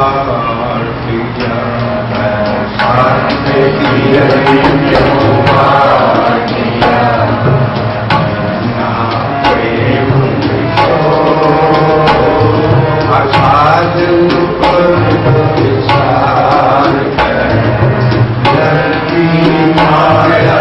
बाटिया साथे तीरने क्यों बाटिया ना प्रेम साजन पर विचार कर लड़की माया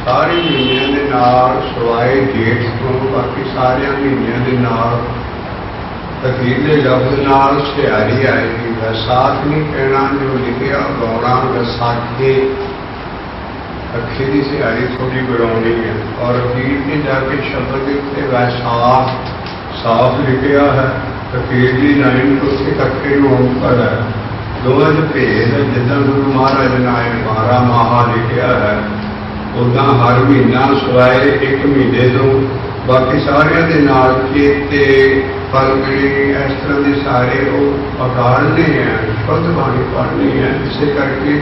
सारी महीनों के नाल सवाए जेठ तो बाकी सारे महीनों के नाल तकीले लफ्ज नाल सियारी आएगी। वैसाख नहीं कहना जो लिखिया गौरा वैसाखे अखे की सियारी थोड़ी बनानी है और अखीर में जाके शब्द उत्ते वैसाख साफ लिखिया है। अखीर की लाइन तो उसके अखे अंतर है दोवें च भेद है। जिदा गुरु महाराज ने 12 माह लिखिया है उदा हर महीना सवाए एक महीने तो बाकी सारे के नाल चेते फलगड़ी इस तरह के सारे वो पकाड़ने हैं शुद्ध बाणी पढ़नी है। इसे करके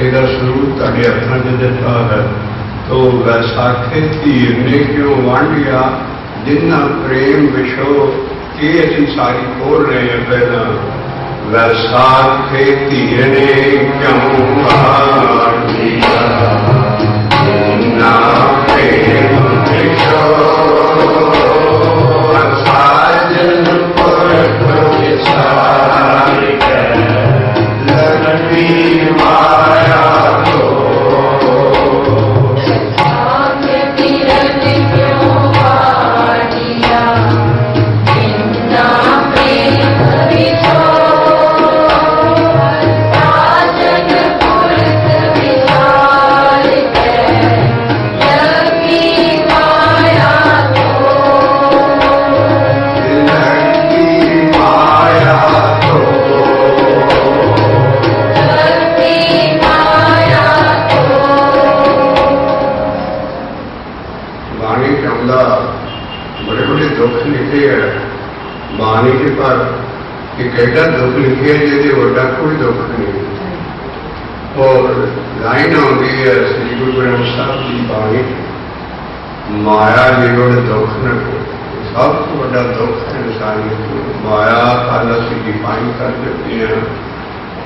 इसका स्वरूप तुहाडे हत्थां च दिता है। तो वैसाखे धीर ने क्यों वंडिया जिन्ना प्रेम विछो ये असीं सारी खोल रहे हैं। पहला वैसाखे धीर ने क्यों वंडिया एडा दुख लिखे जिसे वड्डा कोई दुख नहीं। और लाइन आती है श्री गुरु ग्रंथ साहब की बाणी माया जिहड़ा दुख न सब तो वड्डा दुख है इंसानियत। माया कल असीं डिफाइन कर देते हैं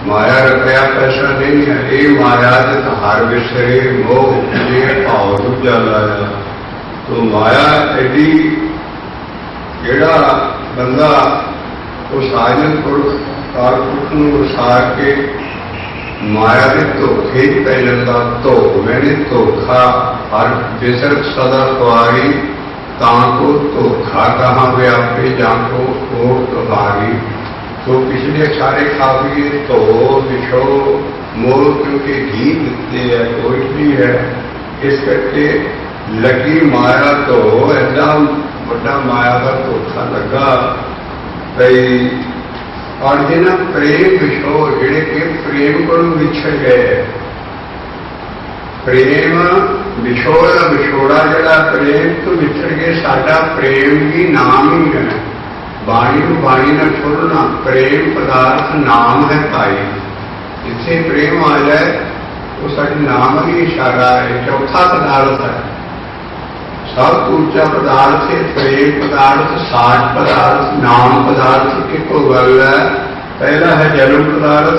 माया रुपया पैसा नहीं है। ये माया तो हर विसरे मोह भाव दूजा लाया। तो माया एडी जिहड़ा बंदा वो साजन पुरख कारपुरख वसा के माया के धोखे पै जाता। धो मैंने धोखा हर बिसरत सदा खुआरी ताको धोखा कहाँ व्यापे जाको कोट तुम्हारी। तो पिछले सारे काफिए धो विछो मोह क्योंकि घी दिते है कोई भी है इस करके लगी माया तो ऐसा बड़ा माया का धोखा लगा कई। और जिन्हें प्रेम विछोड़ जिहड़े कि प्रेम को विछड़ गए, प्रेम विछोड़ा विछोड़ा जड़ा प्रेम तो विछड़ गए। साडा प्रेम भी नाम ही है, बाणी को बाणी न छोड़ना। प्रेम पदार्थ नाम है भाई, जिथे प्रेम आ जाए वो साडे नाम ही इशारा है। चौथा पदार्थ है, सब ऊंचा पदार्थ है प्रेम पदार्थ, साठ पदार्थ, नाम पदार्थ की को गल है। पहला है जन्म पदार्थ,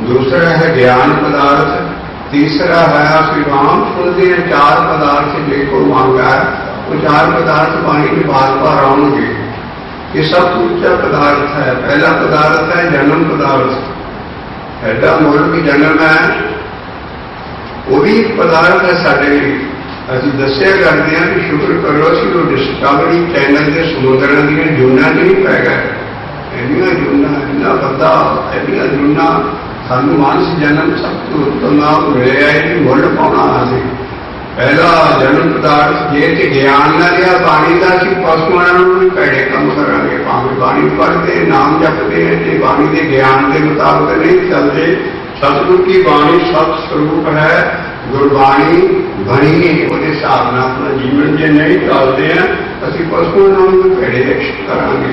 दूसरा है ज्ञान पदार्थ, तीसरा है विवाम सुनते हैं। चार पदार्थ जिनको मांगा है वो चार पदार्थ पानी के बार बार आऊंगे। ये सब ऊंचा पदार्थ है। पहला पदार्थ है जन्म पदार्थ, ऐसा मुल भी जन्म है, वो भी एक पदार्थ है साढ़े लिए। ਅਸੀਂ ਦੱਸਿਆ ਕਰਦੇ ਹਾਂ कि शुक्र करो ਅਸੀਂ ਉਹ डिस्कवरी चैनल के समुद्र ਦੀਆਂ ਜੂਨਾਂ नहीं पै गए। ਇੰਨੀਆਂ ਜੂਨਾਂ, ਇੰਨਾ ਵੱਡਾ, ਇੰਨੀਆਂ ਜੂਨਾਂ ਸਾਨੂੰ ਮਾਨਸ ਜਨਮ ਸਭ ਤੋਂ ਉੱਤਮ ਮਿਲਿਆ ਇਹ ਮੁੱਲ ਪਾਉਣਾ ਅਸੀਂ। ਪਹਿਲਾ ਜਨਮ ਪਦਾਰਥ ਜੇ ਤੇ ਗਿਆਨ ਨਾ ਰਿਹਾ ਬਾਣੀ ਦਾ ਅਸੀਂ ਪਸ਼ੂਆਂ ਨੂੰ ਵੀ ਭੈੜੇ ਕੰਮ ਕਰਾਂਗੇ। ਭਾਵੇਂ ਬਾਣੀ ਪੜ੍ਹਦੇ ਨਾਮ ਜਪਦੇ ਤੇ ਬਾਣੀ ਦੇ ਗਿਆਨ ਦੇ ਮੁਤਾਬਕ ਨਹੀਂ ਚੱਲਦੇ। सतगुरु की बाणी सत स्वरूप है, गुरबाणी बनी वो हिसाब से अपना जीवन जो नहीं टालते हैं असं पशुओं भी भेड़े रक्षित करांगे।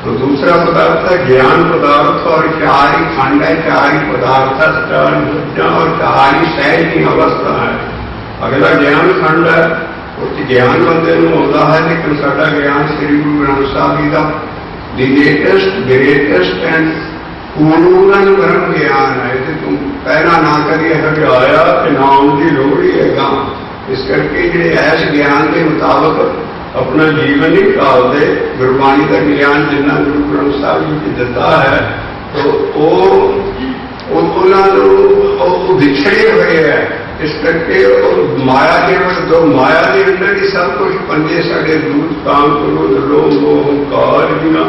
तो दूसरा पदार्थ है ज्ञान पदार्थ, और चार ही खंड है, चार ही पदार्थ है, चार मुद्दा और चार ही सहज की अवस्था है। अगला ज्ञान खंड है, उस ज्ञान बंदे आता है, लेकिन साडा ज्ञान श्री गुरु ग्रंथ साहब जी का दी लेटेस्ट ग्रेटेस्ट एंड पूर्ण ब्रह्म ज्ञान है। तो तुम पहला ना करिए हटाया कि नाम की लोड़ ही है। इस करके जो ऐस ज्ञान के मुताबिक अपना जीवन ही टालते। गुरबाणी का ज्ञान जिन्ना गुरु ग्रंथ साहब जी ने दिता है तो वो विछड़े हुए है। इस करके माया के दो माया के अंदर ही सब कुछ पंजे साढ़े दूध काम क्रोध लोभ मोह अहंकार दियां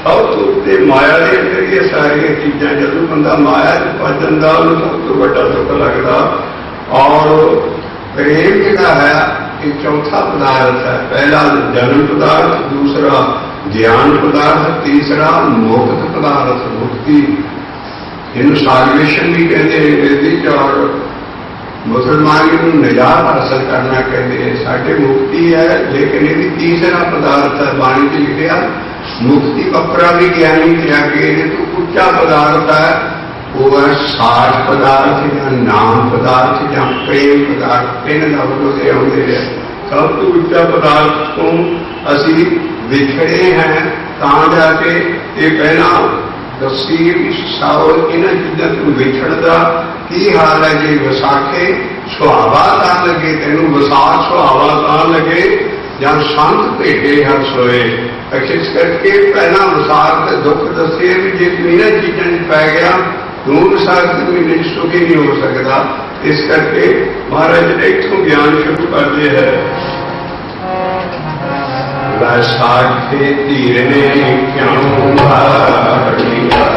सब तो माया के अंदर ये सारिया चीज़ा जो बंदा माया फस जाता उन्हें सब तो बड़ा दुख लगता। और प्रेम जोड़ा है ये चौथा पदार्थ है। पहला जन्म पदार्थ, दूसरा ज्ञान पदार्थ, तीसरा मुक्त पदार्थ मुक्ति। इन साल्वेशन भी कहते हैं वेदिक, और मुसलमान इन निजात हासिल करना कहते हैं। साढ़े मुक्ति है, लेकिन ये तीसरा पदार्थ है। बाणी से लिखा मुक्ति पपरा भी ज्ञानी त्यागे। तो उच्चा पदार्थ है वो है साठ पदार्थ या नाम पदार्थ या प्रेम पदार्थ। तीन लफ्जों से आते हैं। सब तो उच्चा पदार्थ को असी विछड़े हैं तां जाके ये कहना दसी सावल इन्होंने चीज़ों को विछड़ता की हाल है। जी विसाखे सुहावा तां लगे, तेन विसाख सुहावा तां लगे जब संत भेटे हर सोए। इस करके पहला विसाख के दुख दसे भी जे इन्होंने चीज़ों पै गया तू विसाख के महीने सुखी नहीं हो सकता। इस करके महाराज इतों ज्ञान शुरू करते हैं। वैसाखे धीर ने क्यों भाड़िया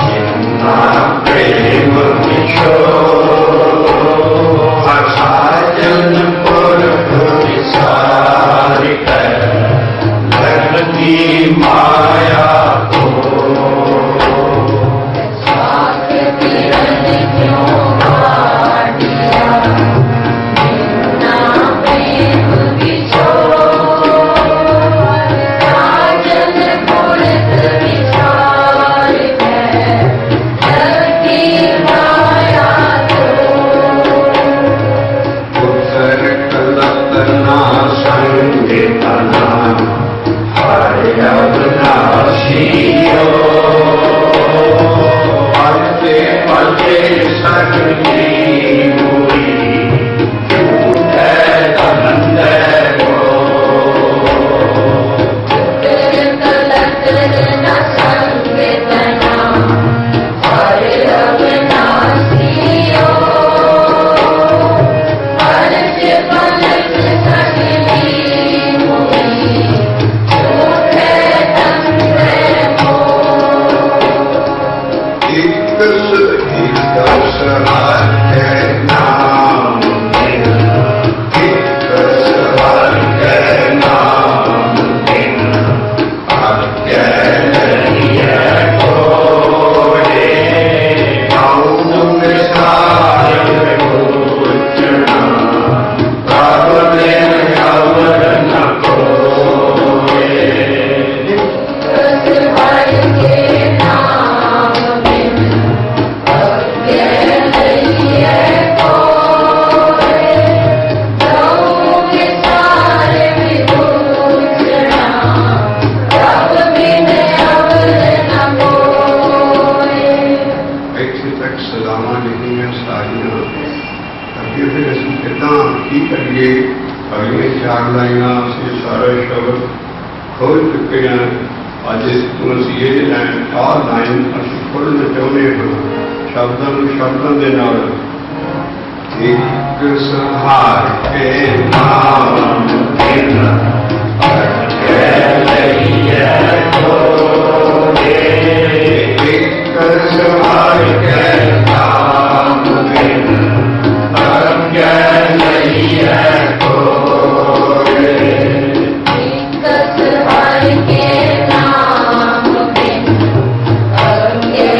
जितना प्रेम हर साजन लगती माया को She कितना की करिए। अगले 4 लाइना असीं सारा शब्द खोल चुके हैं। अज इसको असीं ये आ लाइन असीं खोलना चाहुंदे हां शब्दां दे नाल। एक सहार के नाम बिन अटके लईए कोरे। एक सहार के नाम बिन अटके लईए कोरे। एक सहार के नाम बिन अटके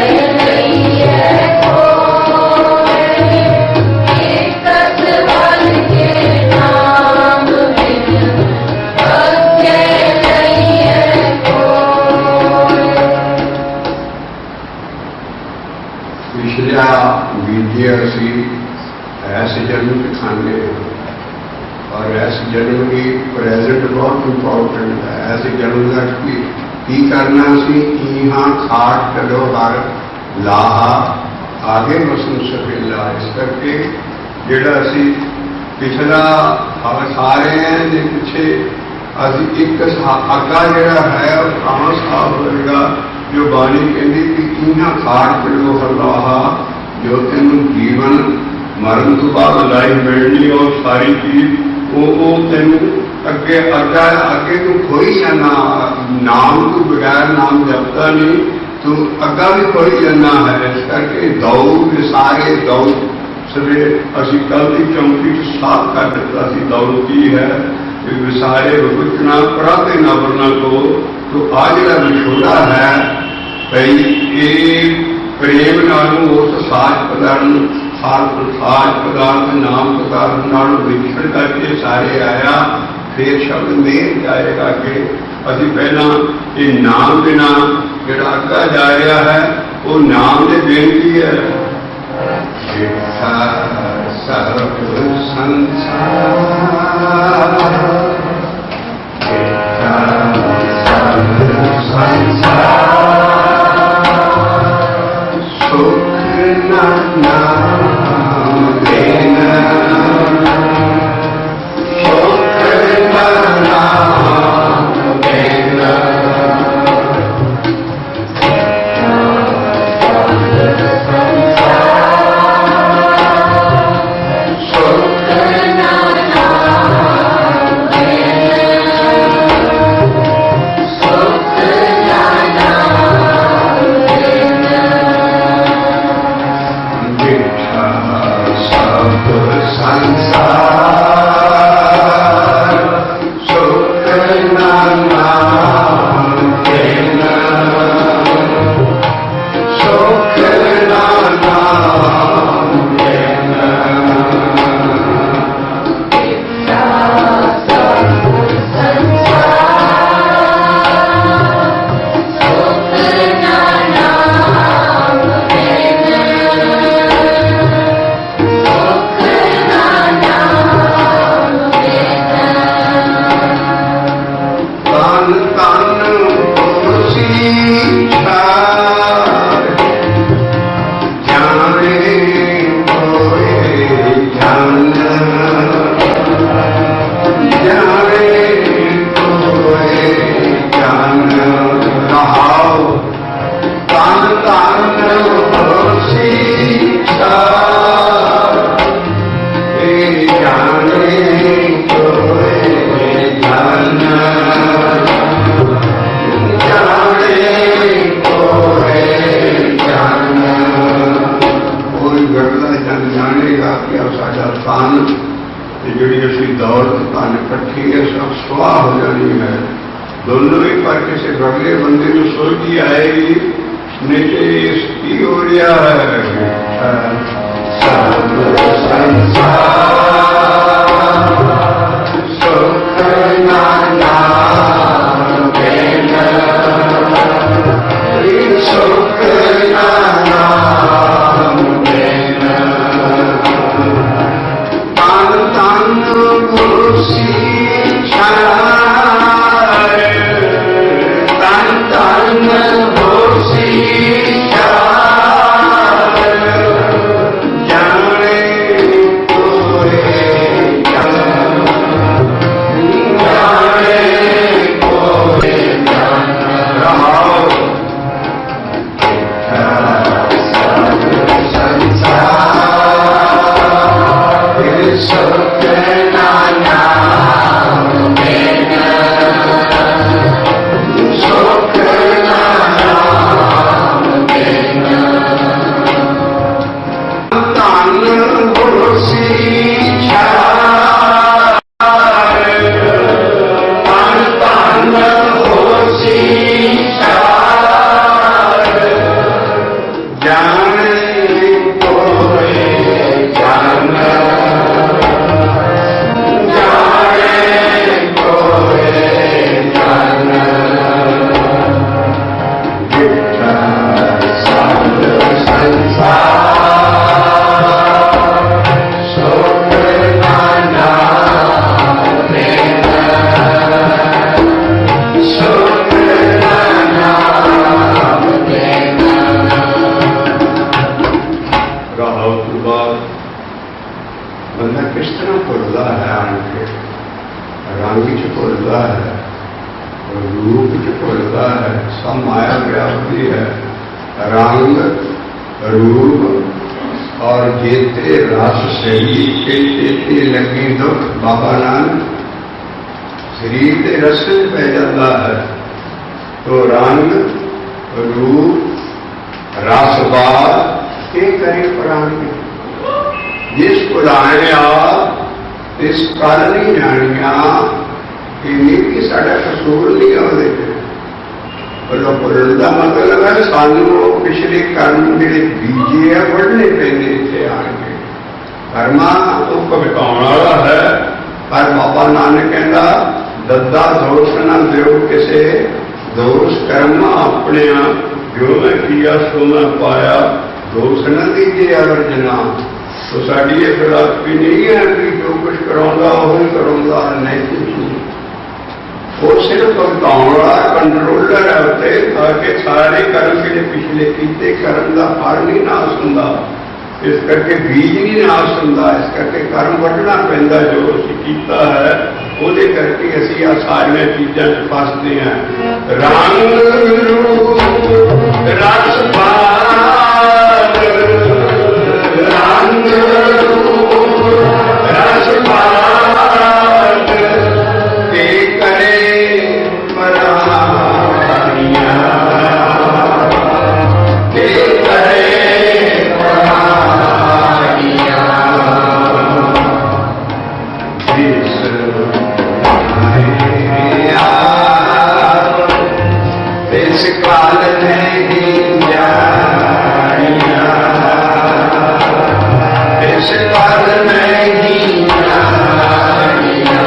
लईए पिछला बीते असी इस जन्म खाने और इस जन्म की प्रेजेंट बहुत इंपॉर्टेंट है। इस जन्म का की करना सी की हाँ खाट करो हर लाहा आगे वसन सकेला। इस करके जोड़ा असी पिछला सारे के पिछे असी एक अगा जोड़ा है आम साहब होगा जो बाणी कहती कि इन्ना खाट पिड़ो हलाहा जो तेन जीवन मरण तो बाद लाइफ मिलनी और सारी चीज वो तेन अगे अगा अगे तू खोई जाना। नाम तो बगैर नाम जपता नहीं तू अगा भी खोई जाना है। इस करके दौड़ सारे दौड़ सवेरे असी कल की चौंकी साफ कर दिता सी दौड़ की है विसारे विपुचना पढ़ाते न वरना को। तो आ जरा विछोड़ा है भई ये प्रेम नालों उस साज पदार्थ नाम पदार्थ नालों विछड़ करके सारे आया। फिर शब्द मेल जाएगा कि अभी पहला ये नाम बिना जोड़ा अगा जा रहा है वो नाम की बेनती है। सब संसार सुख नाम देना सुख नाम देना। दोनों ही पर किसी बगले बंदे में सोची आएगी नीचे की हो रहा है। सब संसार सुख नाम देना सुख नाम देना। तान तान कुर्सी जाने ਨਾ ਨਾਮ ਬਿਨ ਸੁਖ ਨਾ ਨਾਮ ਬਿਨ ਧਨ ਗੁਰ ਸੀਛਾ ਬੰਦਾ ਕਿਸ ਤਰ੍ਹਾਂ ਭੁੱਲਦਾ ਹੈ ਆਣ ਕੇ ਰੰਗ ਚ ਭੁੱਲਦਾ ਹੈ ਰੂਪ ਚ ਭੁੱਲਦਾ ਹੈ ਸਭ ਮਾਇਆ ਵਿਆਪਦੀ ਹੈ ਰੰਗ रूप और जेते रस सही चेते लगी दुख बाबा नानक शरीर के रस पै जाता है तो रंग रूप रस बात ये करे प्राणी जिस पुराणिया इस कल नहीं जानिया कि नहीं साढ़ा कसूर नहीं है भुलण का मतलब है सानू पिछले कर्म जोड़े बीजे है वढ़ने पैंदे इत्थे आण के कर्मा तो भुगताउण वाला है पर बाबा नानक कहता दद्दा दोष न दिओ किसे दोष कर्म अपने जो मैं किया सो मैं पाया दोष न दीजिए अर्जना तो साड़ी ये फिलासफी नहीं है कि जो कुछ कराउंदा वही कराउंदा नहीं कुछ नहीं वो सिर्फ भुगताउण वाला कंट्रोलर है उत्ते ताकि सारे कर्म जिहड़े पिछले कीते कर्म का फल नहीं नाश हुंदा इस करके बीज नहीं नाश हुंदा इस करके कर्म वढ़ना पैंदा जो असीं कीता है ਉਹਦੇ करके असीं आ सारियां चीज़ां च फसदे हैं रंग रूप रस बात रंग रूप रस बात ते करे परानिया ते करे परानिया जिस इस काल नहीं जानिया इस काल नहीं जानिया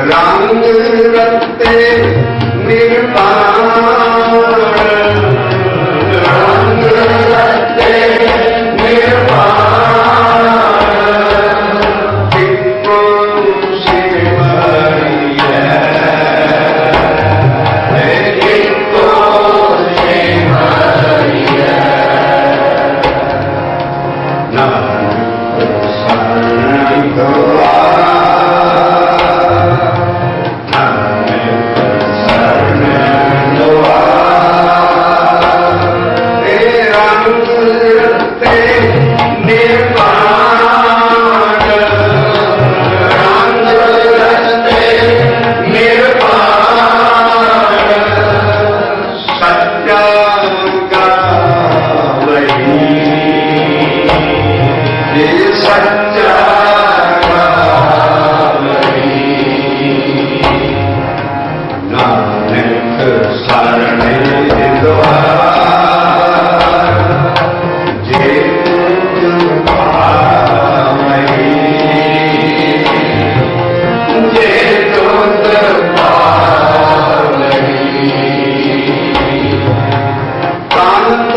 रंग रत्ते निर्वाण रंग रत्ते निर्वाण टिप्पो शिवरिया टिप्पो शिवरिया नानक शरण द्वार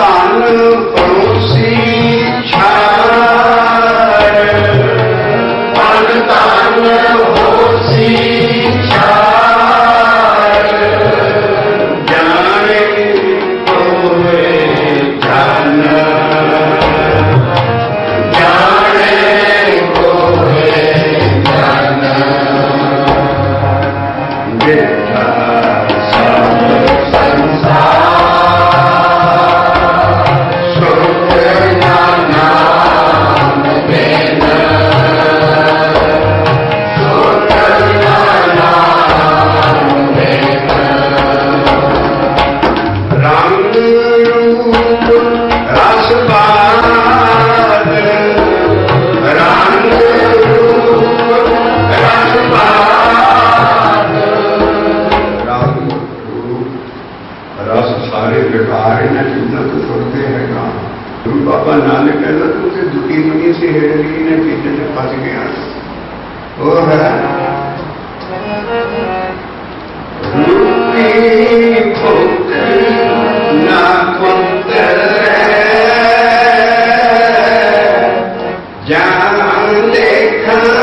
धन पड़ोसी छाड़ बाबा नानक कहना तू तो दुखी दुनिया से हेड़ ली ने पीछे से फंस गया वो है रूपी भूख ना पुत्र जान देखा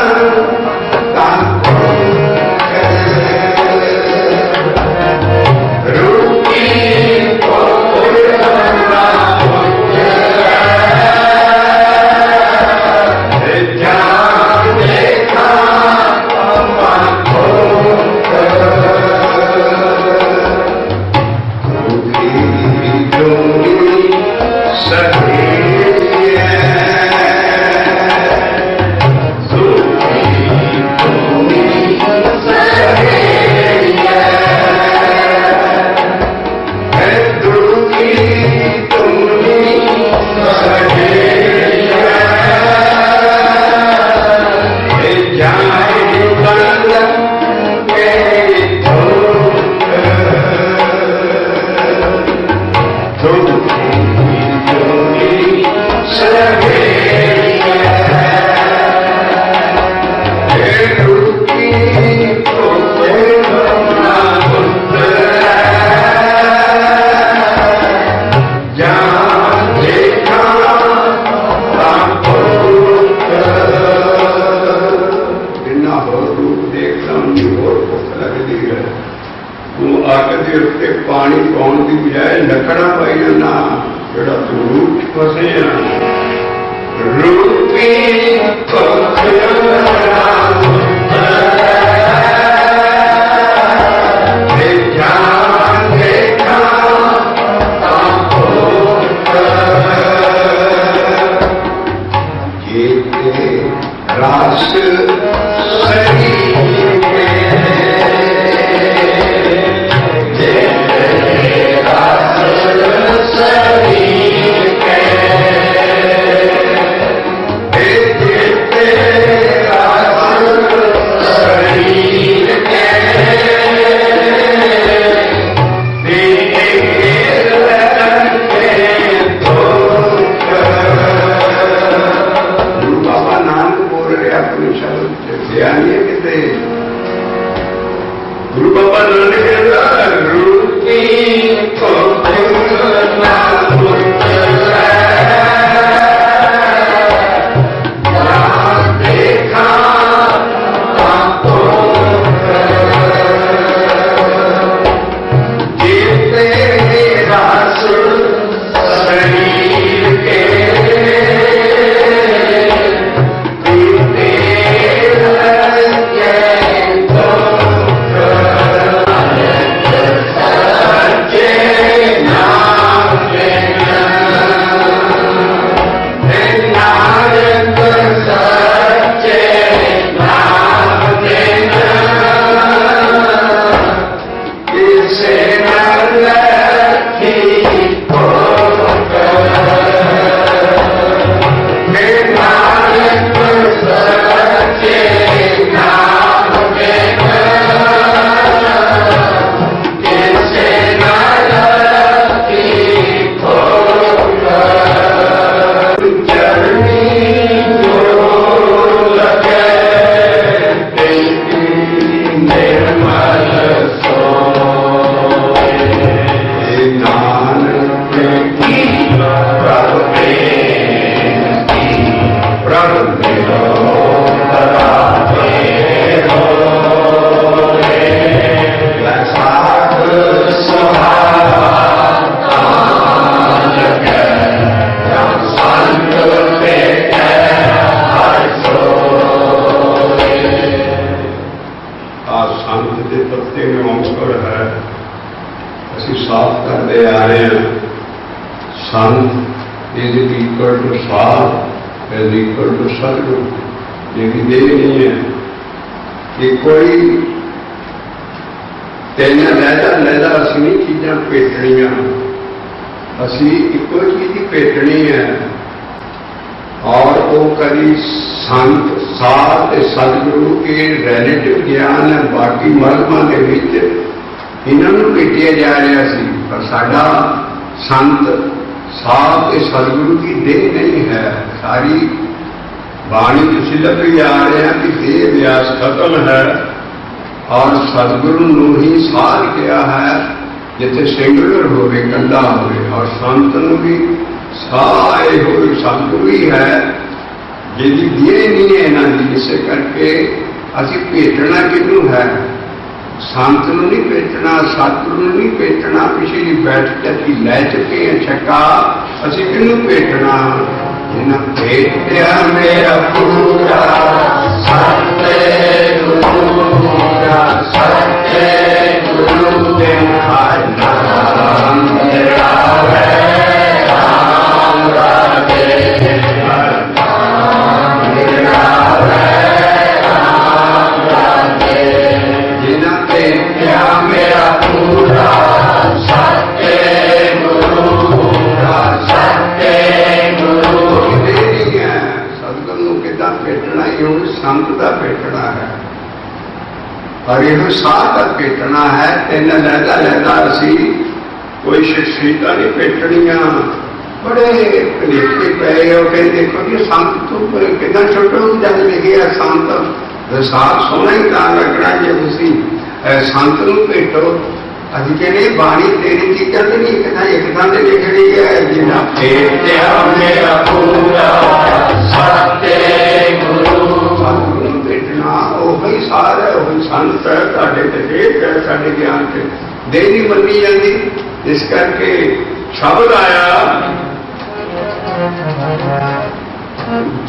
पानी पाने की बजाय लकड़ा पाई जाना जरा रूप फसे रूपी रास गुरु बाबा नानक कहता रूपी देखा रास शरीर के साफ करते आ रहे हैं संत इज इक्वल टू साफ इज इक्वल टू सतगुरु लेकिन दे नहीं है कि कोई तीन लहदा असी नहीं चीज़ा भेटनिया असी एको चीज ही भेटनी है और वो कभी संत साध सतगुरु के रिलेटिव ज्ञान है बाकी मरमां के इन्हों भेटिया जा रहा सी पर साडा संत साथ के सदगुरु की देह नहीं है। सारी बाणी तुम लगी जा रहे हैं कि देह व्यास खत्म है और सदगुरु नू ही सार किया है जिथे सिंगुलर होवे कंधा होवे और संत नू भी साए हुए सतगुरु ही है जिहदी देह नहीं है इन्हां दी। इस करके असीं भेटना किनू है, संत नूं नहीं भेटना, सतगुरु नूं नहीं भेटना। पिछली बैठक असीं लै चुके हैं छक्का, असीं किनू भेटना? जिन्हां भेटिया मेरा पूरा सतगुरुरा सतगुरु बिन नाम तेरा है राम राधे नाम तेरा है राम राधे। जिन्हां भेटिया मेरा पूरा सतगुरुरा सतगुरु भेटना योग संत का भेटना है और यह साह का भेटना है। तीन लैदा लैदा असी कोई शख्सियत नहीं भेटनिया। बड़े भलेखे पे देखो जी संत तो कितना छोटे जब लिखे है संत विसाख सोना ही ਤਾਂ लगना जे तुम संत नूं भेटो। अभी कहने बाणी तेरी की कहते नहीं एक थां ते लिखनी है जिन्ना भेटिया मेरा पूरा सतगुरु भेटना वही सार है, वही संत है, साढ़े देख है, साढ़े ज्ञान से देह नहीं मनी जाती। इस करके शब्द आया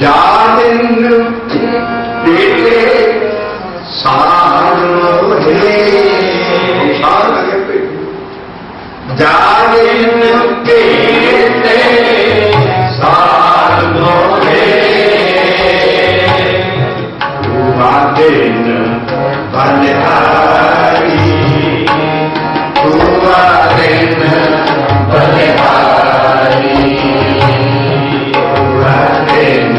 जा दिन बेटे सार लगे पे जा दिन बेटे सार दिन बलिहारी हुआ दिन बलिहारी हुआ दिन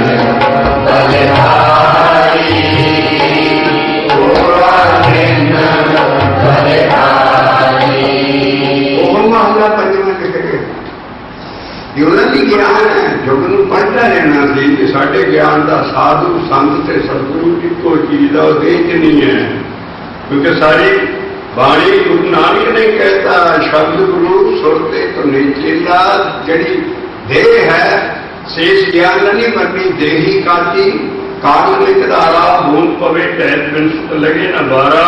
बलिहारी हुआ दिन बलिहारी। वो महला पंजवा लिख गए उन्होंने ज्ञान है जो पढ़ता रहना सी कि साढ़े ज्ञान का साधु संत से सतगुरु की कोई चीज का देह च नहीं है। क्योंकि सारी बाणी गुरु नानक ने कहता शब्द गुरु सुरते तो नीचेला जड़ी देह है शेष ज्ञान नहीं बननी देही काटी काल में कदारा बूंद पवे टैत बिनसुत लगे न बारा।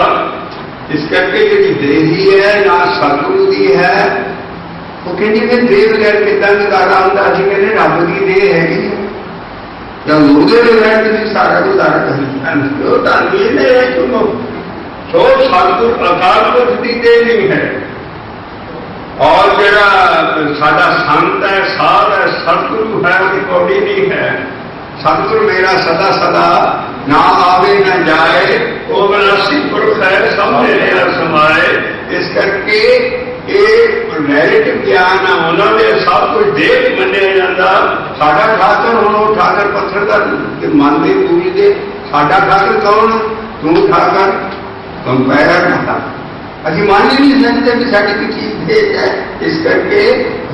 इस करके जी देही है ना सतगुरु की है। वो कहती फिर देह बगैर कितना गुजारा होता अभी कहने रब की देह हैगी जब मुझे बगैर तुम सारा गुजारा कर सो सतगुर अकाल पुरख की देह नहीं है। और जरा साडा संत है साध है सतगुरु है उसकी कौड़ी नहीं है। सतगुरु मेरा सदा सदा ना आवे ना जाए वो विनाशी पुरख है सब मेरा समाए। इस करके मैरिट ज्ञान है उन्होंने सब कुछ देख मनिया जाता। साडा ठाकर हम ठाकर पत्थर का मानते पूजते। साडा ठाकर कौन तू ठाकर कंपेयर ना अभी मान ही नहीं सकते कि साड़ी की चीज देख है। इस करके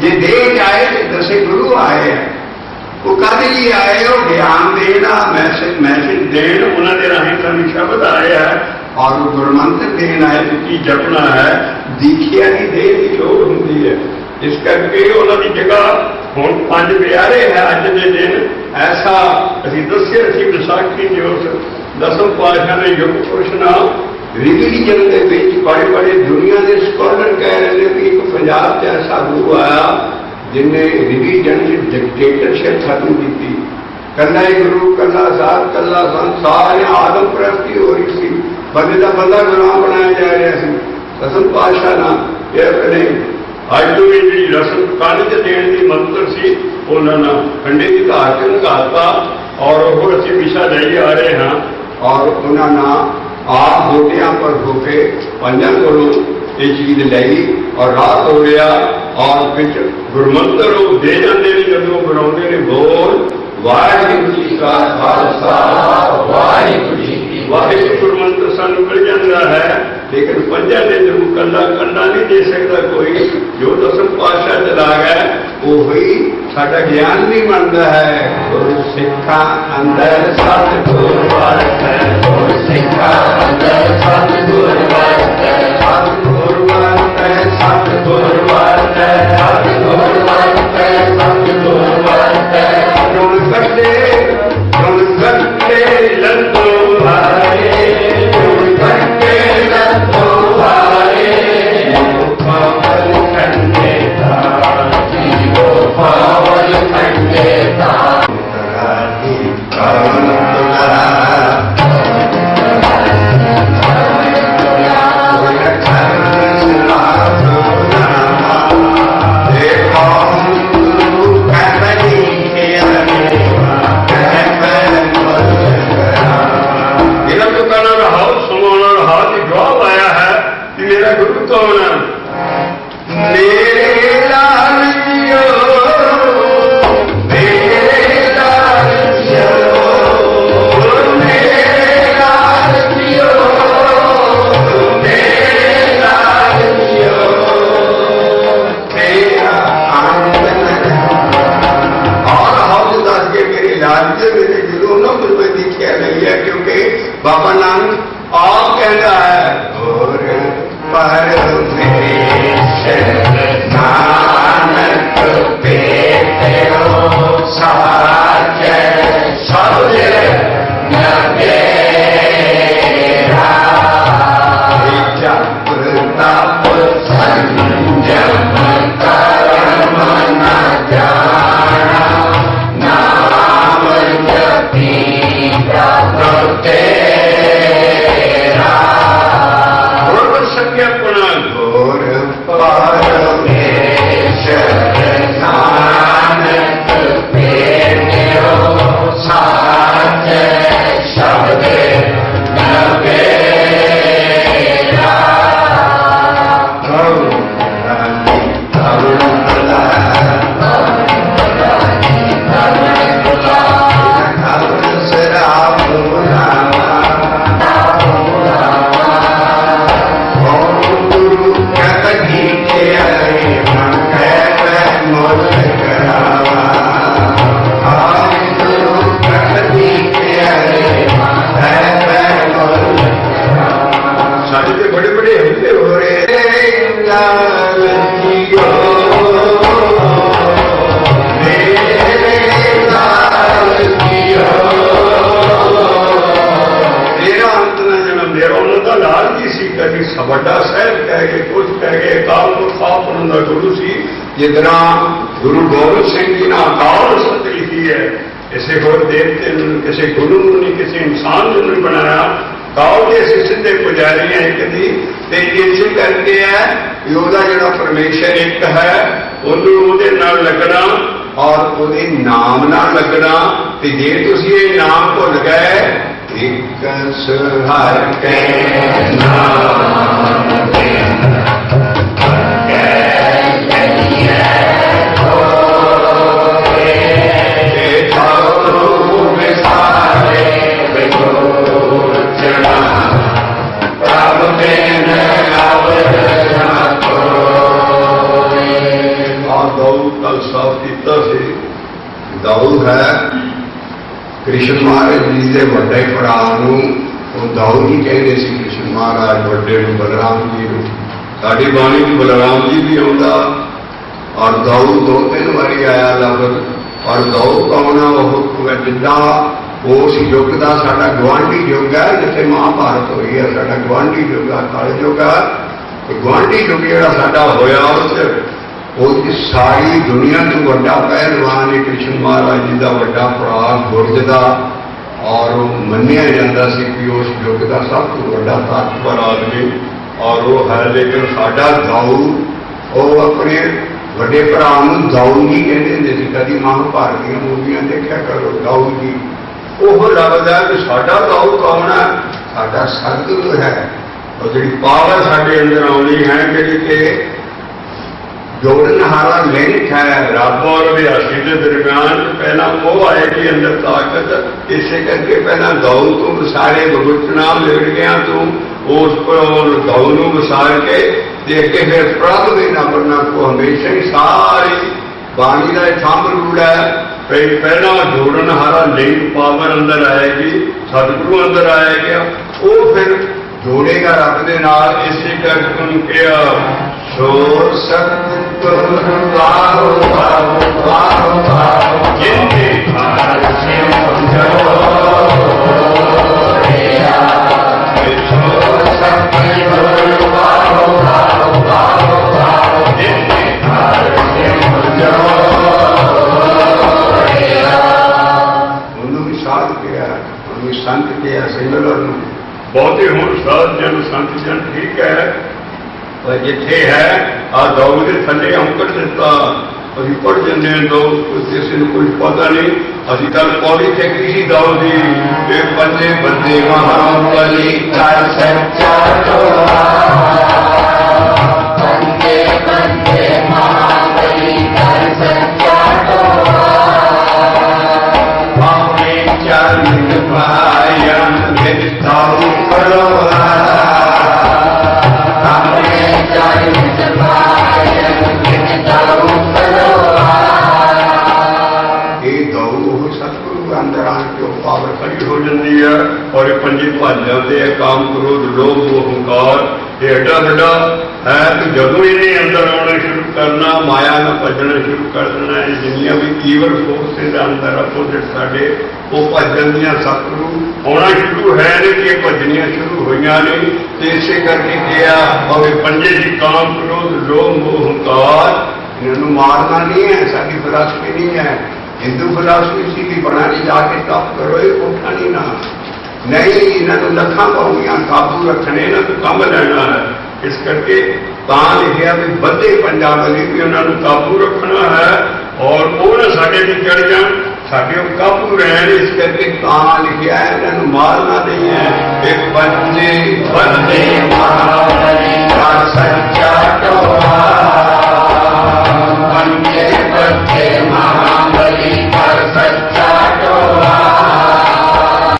जे देख आए तो दसे गुरु आए हैं वो कद लिए आए वो ज्ञान देना मैसेज देन उन्होंने राही सानू शब्द आए है और वो गुरमंत्र देन आए की जपना है। दीखिया की देह की लोड़ होती है। इस करके उन्होंने जगह हम 5 प्यारे है अज के दिन ऐसा अभी दसे असी विसाखी जो 10वें पातशाह ने युग पुरुष नाम रिलीजन के बड़े बड़े दुनिया के स्कॉलर कह रहे हैं कि एक पंजाब से ऐसा गुरु आया जिन्हें रिलीजन की डिक्टेटरशिप खत्म की थी। कला गुरु कला साध कला संत सारे आदम प्रगति हो रही थी। बंदे का बंदा गुलाम बनाया जा रहा है। रसम पातशाह ना नहीं अज तो भी जी रसम कागज देने की मंत्र से उन्होंने खंडे की धार के निकालता और वो अच्छी पिछा जाइए आ रहे हैं और उन्होंने आप गोटियां पर होके पंजा को ये चीज लाई और रात हो गया और फिर गुरमंत्र दे जाते हैं जब वो बनाते हैं बोल वाहिगुरू जी का खालसा वाहिगुरू जी की वाहिगुरू गुरमंत्र सानू मिल जाता है। लेकिन पंजा ने जरूर कला कंडा नहीं दे सकता कोई जो 10वें पातशाह चला गया ਉਹੀ ਸਾਡਾ ਗਿਆਨ ਨਹੀਂ ਬਣਦਾ ਹੈ। ਗੁਰ ਸਿੱਖਾਂ ਅੰਦਰ ਸਤਿਗੁਰ ਵਰਤੈ, ਗੁਰ ਸਿੱਖਾਂ ਅੰਦਰ ਸਤਿਗੁਰ ਵਰਤੈ, ਸਤਿਗੁਰ ਵਰਤੈ, ਸਤਿਗੁਰ ਵਰਤੈ, ਸਤਿਗੁਰ ਵਰਤੈ, ਸਤਿਗੁਰ ਵਰਤੈ। ਗੁਣ ਕੱਟੇ ਲੱਦੋ ਹਾਰੇ, ਗੁਣ ਕੱਟੇ ਲੱਦੋ ਹਾਰੇ, ਪਾਵਨ ਕੰਡੇ ਪਾਵਨ ਕੰਡੇ ਤਾਰੀ ਕਰਮ ਤੁਲਾ मेरा गुरु कौन है? मेरे लाल जियो, मेरे लाल जियो, मेरे लाल जियो, मेरे लाल जियो, तेरा आनंद और हौसला के मेरे लाल जी मेरे गुरु ने मुझे दिखाया नहीं है, क्योंकि बाबा नानक आप कहता है और परमेश नानक पेटो साचे शब्द नबेरा, जप तप संयम कर्म न जाना, नाम जपी प्रभु तेरा। घोर परमेश नानक पेटो साचे शब्द नबेरा, बड़े बड़े हमले हो रहे लाल जियो, मेरे लाल जियो, तेरा अंत न जन्म दे उन्होंने लाल जी सी कभी बड़ा साहब कह के कुछ कह के अकाल पुरख आप उन्होंने गुरु सी, जितना गुरु गोबिंद सिंह जी ने अकाल सत लिखी है, किसी होर देवते किसी गुरु ने किसी इंसान ने नहीं बनाया। काल के ਅਸੀਂ ਸਿੱਧੇ ਪੁਜਾਰੀ हैं एक दी, ਤੇ ਇਸੇ ਕਰਕੇ है कि ਉਹਦਾ ਜਿਹੜਾ ਪਰਮੇਸ਼ਰ ਇੱਕ ਹੈ, ਉਹਨੂੰ ਉਹਦੇ ਨਾਲ ਲੱਗਣਾ ਔਰ ਉਹਦੇ ਨਾਮ ਨਾਲ ਲੱਗਣਾ। ਤੇ ਜੇ ਤੁਸੀਂ ਇਹ ਨਾਮ ਭੁੱਲ ਗਏ, ਇੱਕ ਸਹਾਰ ਕੇ ਨਾਮ ਦੇ दाऊद है कृष्ण महाराज जी के बड़े भरा दाऊद ही कहते सी, कृष्ण महाराज बड़े बलराम जी को। साड़ी बाणी में बलराम जी भी आता और दाऊद 2-3 बारी आया लफ्ज। और दाऊद कौन है? जिदा उस युग का साडा गुआढ़ी युग है, जिथे महाभारत हुई है, साडा गुआढ़ी युग है, कल युग है। गुआढ़ी युग जो साडा होया उसकी सारी दुनिया तो बड़ा पहलवान है कृष्ण महाराज जी का बड़ा भरा गुरज का, और मनिया जाता सी कि उस युग का सब तो बड़ा ताकतवर आदमी और वो है। लेकिन साडा दाऊद वो अपने बड़े भरा दाऊद जी कहते हैं। कभी महाभारत दी मूवियां देखा करो, दाऊद जी वो लगता है कि साडा दाऊद कौन है? साडा सतगुरु है। और जी पावर साडे अंदर आनी है कि जोड़नहारा लिंक है रब और अभियासी के दरम्यान। पहला वो आएगी अंदर ताकत, इसे करके पहला दाऊद को विसारे बगुचना लिड़ गया तू उस पर दाऊद को विसार के देखे फिर प्रभ के नंबर को हमेशा ही सारी ਬਾਣੀ ਦਾ ਇਹ ਥੰਮ ਰੂਲ ਹੈ ਵੀ ਪਹਿਲਾਂ ਜੋੜਨ ਹਾਰਾ ਲਿੰਗ ਪਾਵਰ ਅੰਦਰ ਆਏਗੀ, ਸਤਿਗੁਰੂ ਅੰਦਰ ਆਏਗਾ, ਉਹ ਫਿਰ ਜੋੜੇਗਾ ਰੱਬ ਦੇ ਨਾਲ। ਇਸੇ ਕਰਕੇ ਉਹਨੂੰ ਕਿਹਾ ਸੋ ਸਤਿਗੁਰ ਵਾਹੁ ਵਾਹੁ ਵਾਹੁ ਵਾਹੁ ਜਿਨਦੇ ਘਰ ਸਿਉ ਜੋੜਿਆ। ਸੋ ਸਤਿਗੁਰ ਵਾਹੁ ਵਾਹੁ ਵਾਹੁ ਵਾਹੁ ਜਿਨਦੇ ਘਰ ਸਿਉ ਜੋੜਿਆ। ਉਹਨੂੰ ਵੀ ਸਾਧ ਕਿਹਾ, ਉਹਨੂੰ ਵੀ ਸੰਤ ਕਿਹਾ, ਸਿਮਰਨ ਨੂੰ। ਬਹੁਤੇ ਹੁਣ ਸਾਧ ਜਨ ਸੰਤ ਜਨ ਠੀਕ ਹੈ, ਪਰ ਜਿੱਥੇ ਹੈ ਆ ਦੌੜ ਦੇ ਥੱਲੇ ਅੰਕੜ ਦਿੱਤਾ, ਅਸੀਂ ਪੜ੍ਹ ਜਾਂਦੇ ਹਾਂ ਦੋ, ਕਿਸੇ ਨੂੰ ਕੋਈ ਪਤਾ ਨਹੀਂ। ਅਸੀਂ ਕੱਲ ਪੌੜੀ ਚੱਕੀ ਸੀ ਦੌੜ ਦੀ, ਇਹ ਬੰਦੇ ਬੰਦੇ ਮਹਾਬਲੀ ਕਰ ਸੱਚਾ ਟੋਆ। ਬੰਦੇ ਬੰਦੇ ਮਹਾਬਲੀ ਕਰ ਸੱਚਾ ਟੋਆ। ਆਪਣੇ ਚਰਨ ਪਾਇਆ ਮਿਲ ਤਾਉ ਕਰਵਾ। ਪਾਵਰ ਖੜੀ ਹੋ ਜਾਂਦੀ ਹੈ ਔਰ ਇਹ ਪੰਜੇ ਭੱਜ ਜਾਂਦੇ ਆ, ਕਾਮ ਕ੍ਰੋਧ ਲੋਭ ਹੰਕਾਰ। ਇਹ ਐਡਾ ਵੱਡਾ ਹੈ ਕਿ ਜਦੋਂ ਇਹਨੇ ਅੰਦਰ ਆਉਣਾ ਸ਼ੁਰੂ ਕਰਨਾ, ਮਾਇਆ ਨਾਲ ਭੱਜਣਾ ਸ਼ੁਰੂ ਕਰ ਦੇਣਾ। ਇਹ ਜਿੰਨੀਆਂ ਵੀ ਈਵਲ ਫੋਰਸਿਸ ਦੇ ਅੰਦਰ ਅਪੋਜ਼ਿਟ ਸਾਡੇ, ਉਹ ਭੱਜਣ ਦੀਆਂ ਸਤਿਗੁਰੂ ਆਉਣਾ ਸ਼ੁਰੂ ਹੈ ਨੇ ਕਿ ਭੱਜਣੀਆਂ ਸ਼ੁਰੂ ਹੋਈਆਂ ਨੇ। ਤੇ ਇਸੇ ਕਰਕੇ ਕਿਹਾ ਔਰ ਇਹ ਪੰਜੇ ਦੀ ਕਾਮ ਕ੍ਰੋਧ ਲੋਭ ਹੰਕਾਰ, ਇਹਨਾਂ ਨੂੰ ਮਾਰਨਾ ਨਹੀਂ ਹੈ, ਸਾਡੀ ਫਿਲਾਸਫੀ ਨਹੀਂ ਹੈ। ਹਿੰਦੂ ਫਿਲਾਸਫੀ ਸੀ ਕਿ ਬਣਾਣੀ ਜਾ ਕੇ ਤਪ ਕਰੋ, ਇਹ ਉੱਠਾ ਨਹੀਂ ਨਾ, ਨਹੀਂ ਇਹਨਾਂ ਨੂੰ ਲੱਖਾਂ ਪਾਉਣੀਆਂ, ਕਾਬੂ ਰੱਖਣੇ, ਇਹਨਾਂ ਤੋਂ ਕੰਮ ਲੈਣਾ ਹੈ। ਇਸ ਕਰਕੇ ਤਾਂ ਲਿਖਿਆ ਵੀ ਵੱਧੇ ਪੰਜਾਬ ਲਈ ਵੀ ਉਹਨਾਂ ਨੂੰ ਕਾਬੂ ਰੱਖਣਾ ਹੈ ਔਰ ਉਹ ਨਾ ਸਾਡੇ ਤੇ ਚੜ ਜਾਣ, ਸਾਡੇ ਉਹ ਕਾਬੂ ਰਹਿਣ। ਇਸ ਕਰਕੇ ਤਾਂ ਲਿਖਿਆ ਇਹਨਾਂ ਨੂੰ ਮਾਰਨਾ ਨਹੀਂ ਹੈ। ਇਹ ਬੰਦੇ ਬੰਦੇ